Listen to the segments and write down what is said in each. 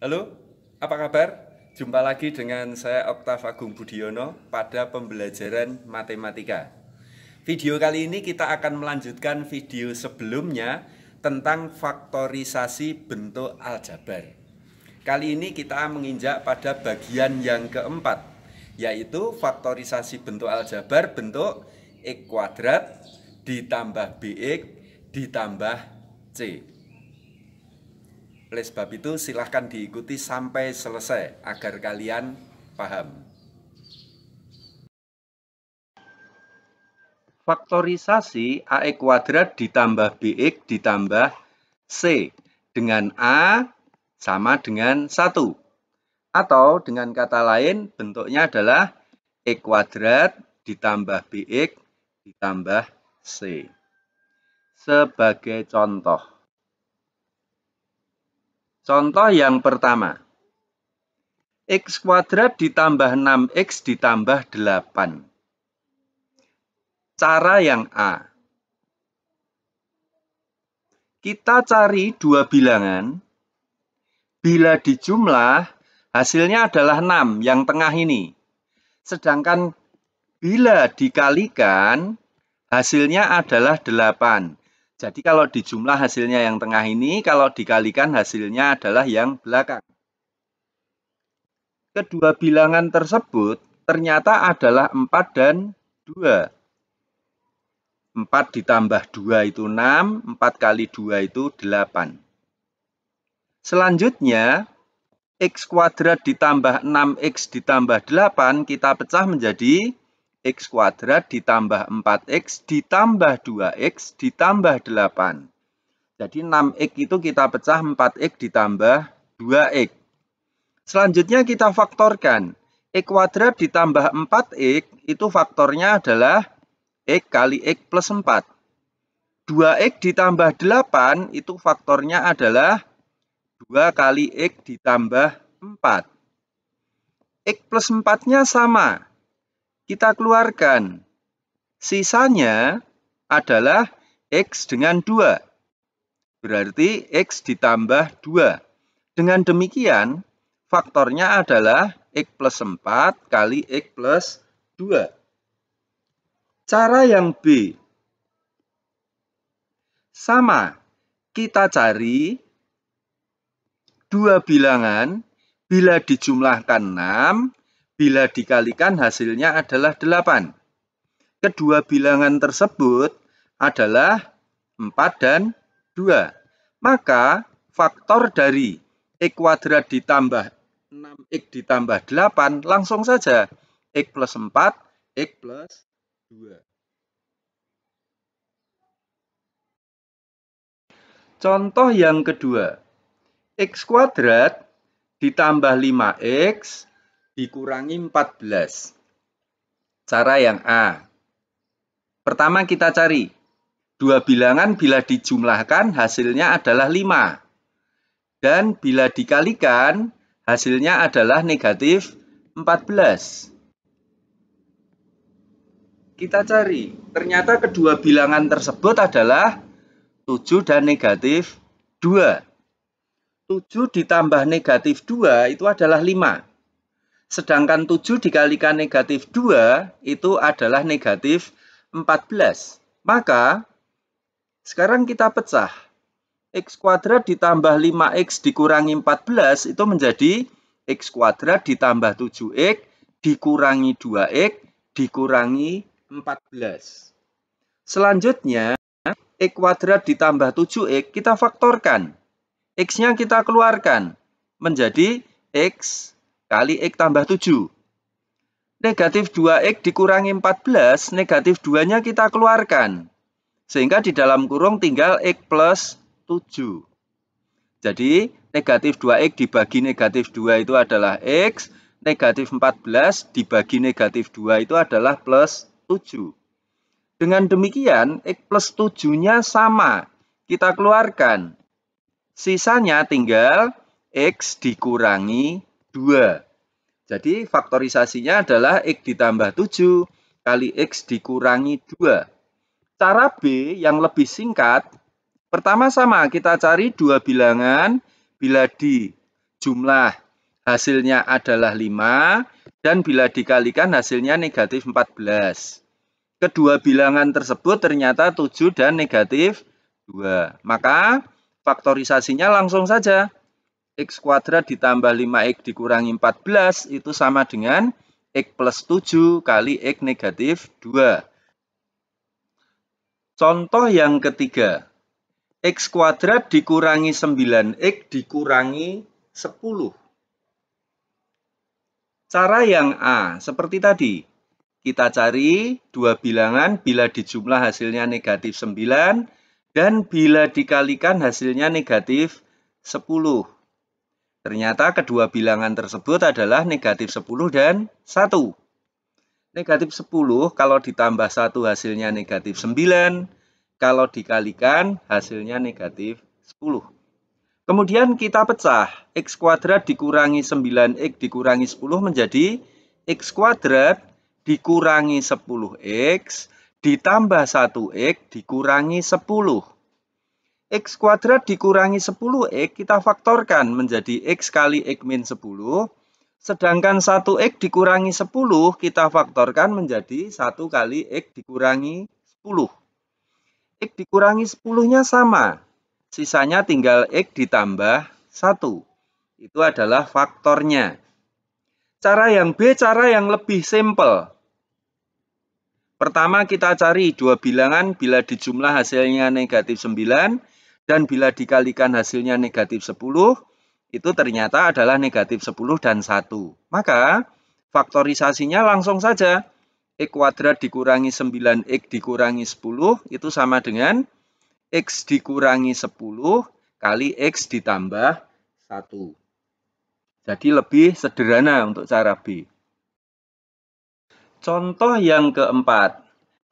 Halo, apa kabar? Jumpa lagi dengan saya Oktav Agung Budiono pada pembelajaran matematika. Video kali ini kita akan melanjutkan video sebelumnya tentang faktorisasi bentuk aljabar. Kali ini kita menginjak pada bagian yang keempat, yaitu faktorisasi bentuk aljabar bentuk x kuadrat ditambah bx ditambah c. Oleh sebab itu silahkan diikuti sampai selesai agar kalian paham. Faktorisasi AX kuadrat ditambah BX ditambah C dengan A sama dengan 1. Atau dengan kata lain bentuknya adalah X kuadrat ditambah BX ditambah C. Sebagai contoh. Contoh yang pertama. X kuadrat ditambah 6X ditambah 8. Cara yang A. Kita cari dua bilangan. Bila dijumlah, hasilnya adalah 6 yang tengah ini. Sedangkan bila dikalikan, hasilnya adalah 8. Jadi kalau dijumlah hasilnya yang tengah ini, kalau dikalikan hasilnya adalah yang belakang. Kedua bilangan tersebut ternyata adalah 4 dan 2. 4 ditambah 2 itu 6, 4 kali 2 itu 8. Selanjutnya, X kuadrat ditambah 6X ditambah 8 kita pecah menjadi X kuadrat ditambah 4X ditambah 2X ditambah 8. Jadi 6X itu kita pecah 4X ditambah 2X. Selanjutnya kita faktorkan. X kuadrat ditambah 4X itu faktornya adalah X kali X plus 4. 2X ditambah 8 itu faktornya adalah 2 kali X ditambah 4. X plus 4-nya sama. Kita keluarkan. Sisanya adalah X dengan 2. Berarti X ditambah 2. Dengan demikian, faktornya adalah X plus 4 kali X plus 2. Cara yang B. Sama. Kita cari dua bilangan. Bila dijumlahkan 6, bila dikalikan hasilnya adalah 8. Kedua bilangan tersebut adalah 4 dan 2. Maka faktor dari X kuadrat ditambah 6X ditambah 8 langsung saja X plus 4, X plus 2. Contoh yang kedua. X kuadrat ditambah 5X dikurangi 14. Cara yang A. Pertama kita cari. Dua bilangan bila dijumlahkan hasilnya adalah 5. Dan bila dikalikan hasilnya adalah negatif 14. Kita cari. Ternyata kedua bilangan tersebut adalah 7 dan negatif 2. 7 ditambah negatif 2 itu adalah 5. Sedangkan 7 dikalikan negatif 2 itu adalah negatif 14. Maka, sekarang kita pecah. X kuadrat ditambah 5X dikurangi 14 itu menjadi X kuadrat ditambah 7X dikurangi 2X dikurangi 14. Selanjutnya, X kuadrat ditambah 7X kita faktorkan. X-nya kita keluarkan menjadi X kali X tambah 7. Negatif 2X dikurangi 14, negatif 2-nya kita keluarkan. Sehingga di dalam kurung tinggal X plus 7. Jadi negatif 2X dibagi negatif 2 itu adalah X, negatif 14 dibagi negatif 2 itu adalah plus 7. Dengan demikian X plus 7-nya sama, kita keluarkan. Sisanya tinggal X dikurangi 2. Jadi faktorisasinya adalah X ditambah 7 kali X dikurangi 2. Cara B yang lebih singkat. Pertama sama, kita cari dua bilangan. Bila dijumlah hasilnya adalah 5, dan bila dikalikan hasilnya negatif 14. Kedua bilangan tersebut ternyata 7 dan negatif 2. Maka faktorisasinya langsung saja. X kuadrat ditambah 5X dikurangi 14 itu sama dengan X plus 7 kali X negatif 2. Contoh yang ketiga. X kuadrat dikurangi 9X dikurangi 10. Cara yang A, seperti tadi. Kita cari dua bilangan bila dijumlah hasilnya negatif 9 dan bila dikalikan hasilnya negatif 10. Ternyata kedua bilangan tersebut adalah negatif 10 dan 1. Negatif 10 kalau ditambah 1 hasilnya negatif 9. Kalau dikalikan hasilnya negatif 10. Kemudian kita pecah. X kuadrat dikurangi 9X dikurangi 10 menjadi X kuadrat dikurangi 10X ditambah 1X dikurangi 10. X kuadrat dikurangi 10X kita faktorkan menjadi X kali X min 10. Sedangkan 1X dikurangi 10 kita faktorkan menjadi 1 kali X dikurangi 10. X dikurangi 10-nya sama. Sisanya tinggal X ditambah 1. Itu adalah faktornya. Cara yang B, cara yang lebih simpel. Pertama kita cari dua bilangan bila dijumlah hasilnya negatif 9 dan bila dikalikan hasilnya negatif 10. Itu ternyata adalah negatif 10 dan 1. Maka faktorisasinya langsung saja. X kuadrat dikurangi 9X dikurangi 10 itu sama dengan X dikurangi 10 kali X ditambah 1. Jadi lebih sederhana untuk cara B. Contoh yang keempat.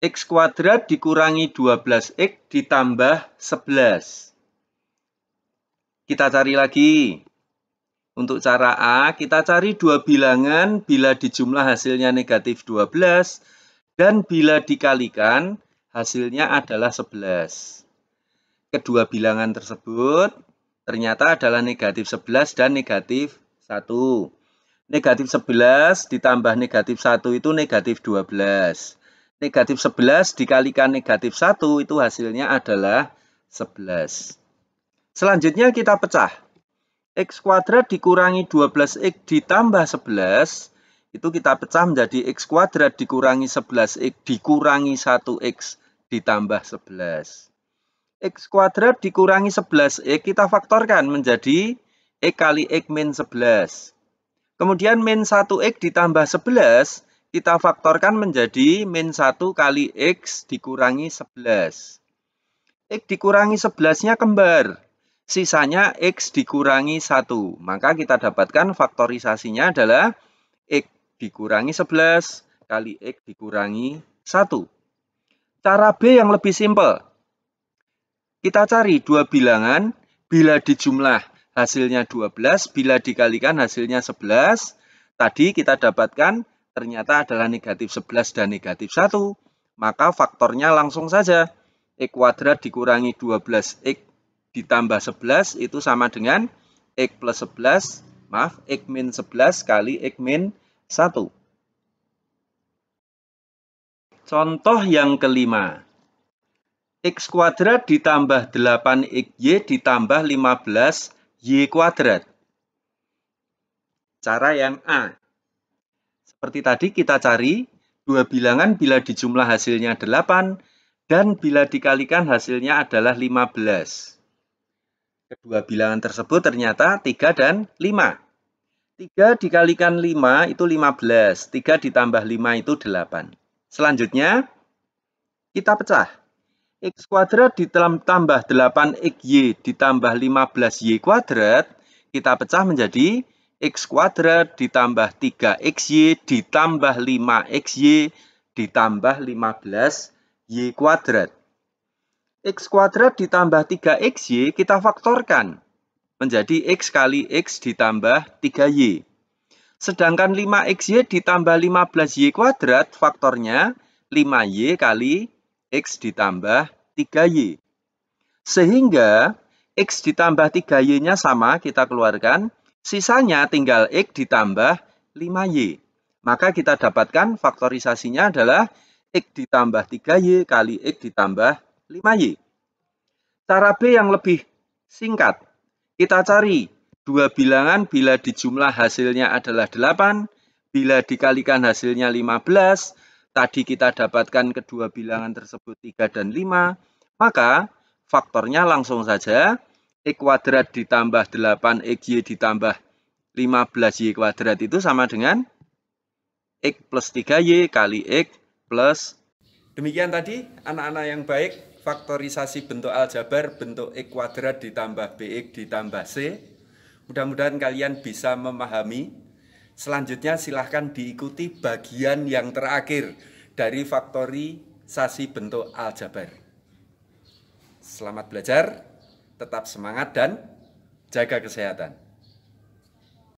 X kuadrat dikurangi 12X ditambah 11. Kita cari lagi. Untuk cara A, kita cari dua bilangan bila dijumlah hasilnya negatif 12 dan bila dikalikan hasilnya adalah 11. Kedua bilangan tersebut ternyata adalah negatif 11 dan negatif 1. Negatif 11 ditambah negatif 1 itu negatif 12. Negatif 11 dikalikan negatif 1 itu hasilnya adalah 11. Selanjutnya kita pecah. X kuadrat dikurangi 12X ditambah 11, itu kita pecah menjadi X kuadrat dikurangi 11X dikurangi 1X ditambah 11. X kuadrat dikurangi 11X kita faktorkan menjadi X kali X min 11. Kemudian min 1X ditambah 11, kita faktorkan menjadi min 1 kali X dikurangi 11. X dikurangi 11-nya kembar. Sisanya X dikurangi 1. Maka kita dapatkan faktorisasinya adalah X dikurangi 11 kali X dikurangi 1. Cara B yang lebih simpel. Kita cari dua bilangan, bila dijumlah hasilnya 12, bila dikalikan hasilnya 11. Tadi kita dapatkan ternyata adalah negatif 11 dan negatif 1. Maka faktornya langsung saja. X kuadrat dikurangi 12X ditambah 11 itu sama dengan X plus 11, X min 11 kali X min 1. Contoh yang kelima. X kuadrat ditambah 8XY ditambah 15Y kuadrat. Cara yang A. Seperti tadi kita cari dua bilangan bila dijumlah hasilnya 8 dan bila dikalikan hasilnya adalah 15. Kedua bilangan tersebut ternyata 3 dan 5. 3 dikalikan 5 itu 15. 3 ditambah 5 itu 8. Selanjutnya, kita pecah. X kuadrat ditambah 8XY ditambah 15Y kuadrat. Kita pecah menjadi X kuadrat ditambah 3XY ditambah 5XY ditambah 15Y kuadrat. X kuadrat ditambah 3XY kita faktorkan menjadi X kali X ditambah 3Y. Sedangkan 5XY ditambah 15Y kuadrat faktornya 5Y kali X ditambah 3Y. Sehingga X ditambah 3Y-nya sama kita keluarkan Sisanya tinggal X ditambah 5Y. Maka kita dapatkan faktorisasinya adalah X ditambah 3Y kali X ditambah 5Y. Cara B yang lebih singkat. Kita cari dua bilangan bila dijumlah hasilnya adalah 8, bila dikalikan hasilnya 15, tadi kita dapatkan kedua bilangan tersebut 3 dan 5, maka faktornya langsung saja X kuadrat ditambah 8XY ditambah 15Y kuadrat itu sama dengan X plus 3Y kali X plus. Demikian tadi anak-anak yang baik, faktorisasi bentuk aljabar bentuk X kuadrat ditambah BX ditambah C. Mudah-mudahan kalian bisa memahami. Selanjutnya silahkan diikuti bagian yang terakhir dari faktorisasi bentuk aljabar. Selamat belajar, tetap semangat dan jaga kesehatan.